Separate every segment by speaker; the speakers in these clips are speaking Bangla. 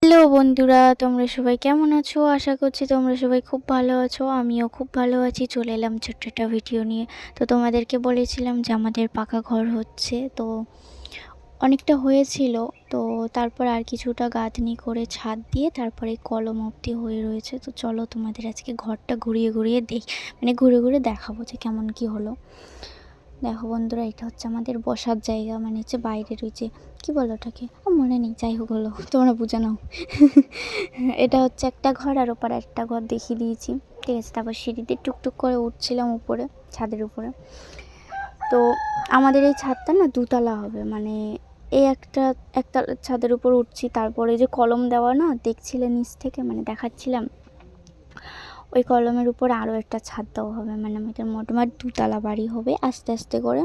Speaker 1: হ্যালো বন্ধুরা, তোমরা সবাই কেমন আছো? আশা করছি তোমরা সবাই খুব ভালো আছো। আমিও খুব ভালো আছি। চলে এলাম ছোট্ট একটা ভিডিও নিয়ে। তো তোমাদেরকে বলেছিলাম যে আমাদের পাকা ঘর হচ্ছে, তো অনেকটা হয়েছিল। তো তারপর আর কিছুটা গাঁথনি করে ছাদ দিয়ে তারপরে কলম অবধি হয়ে রয়েছে। তো চলো তোমাদের আজকে ঘরটা ঘুরিয়ে ঘুরিয়ে ঘুরে ঘুরে দেখাবো যে কেমন কি হলো। দেখো বন্ধুরা, এটা হচ্ছে আমাদের বসার জায়গা, মানে হচ্ছে বাইরের ওই যে কী বলো ওটাকে, মনে নেই, যাই হোক হলো, তোমরা বুঝে নাও। এটা হচ্ছে একটা ঘর, আর ওপারে একটা ঘর দেখিয়ে দিয়েছি, ঠিক আছে। তারপর সিঁড়িতে টুকটুক করে উঠছিলাম উপরে, ছাদের উপরে। তো আমাদের এই ছাদটা না দুতলা হবে, মানে এই একটা একতলা ছাদের উপর উঠছি, তারপরে যে কলম দেওয়া না দেখছিলে নিচ থেকে, মানে দেখাচ্ছিলাম, ওই কলমের উপর আরও একটা ছাদ দেওয়া হবে, মানে আমাদের মোটামুটি দুতলা বাড়ি হবে আস্তে আস্তে করে,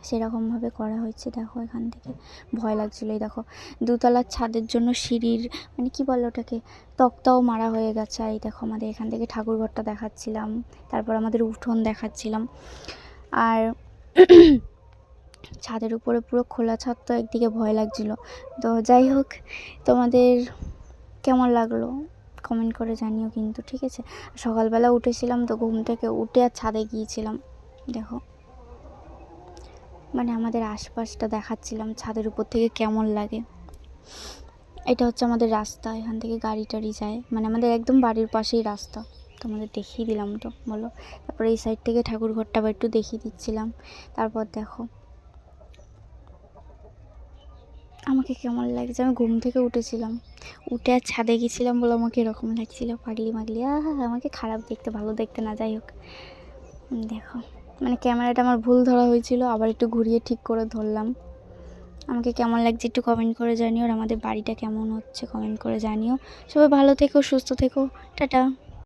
Speaker 1: সেরকমভাবে করা হয়েছে। দেখো এখান থেকে ভয় লাগছিলো, এই দেখো দুতলার ছাদের জন্য সিঁড়ির মানে কি বলে ওটাকে, তক্তাও মারা হয়ে গেছে। আর এই দেখো আমাদের এখান থেকে ঠাকুরঘরটা দেখাচ্ছিলাম, তারপর আমাদের উঠোন দেখাচ্ছিলাম। আর ছাদের উপরে পুরো খোলা ছাদ, তো একদিকে ভয় লাগছিলো। তো যাই হোক, তোমাদের কেমন লাগলো কমেন্ট করে জানিও কিন্তু, ঠিক আছে। সকালবেলা উঠেছিলাম, তো ঘুম থেকে উঠে আর ছাদে গিয়েছিলাম। দেখো মানে আমাদের আশপাশটা দেখাচ্ছিলাম ছাদের উপর থেকে কেমন লাগে। এটা হচ্ছে আমাদের রাস্তা, এখান থেকে গাড়ি টাড়ি যায়, মানে আমাদের একদম বাড়ির পাশেই রাস্তা। তোমাদের দেখিয়ে দিলাম তো বলো। তারপরে এই সাইড থেকে ঠাকুর ঘরটা আবার একটু দেখিয়ে দিচ্ছিলাম। তারপর দেখো আমাকে কেমন লাগছে, আমি ঘুম থেকে উঠেছিলাম, উঠে আর ছাদে গেছিলাম বলে আমাকে এরকম লাগছিল, পাগলি মাগলি। আমাকে খারাপ দেখতে, ভালো দেখতে না, যাই হোক। দেখো মানে ক্যামেরাটা আমার ভুল ধরা হয়েছিল, আবার একটু ঘুরিয়ে ঠিক করে ধরলাম। আমাকে কেমন লাগছে একটু কমেন্ট করে জানিও, আর আমাদের বাড়িটা কেমন হচ্ছে কমেন্ট করে জানিও। সবাই ভালো থেকো, সুস্থ থেকো, টাটা।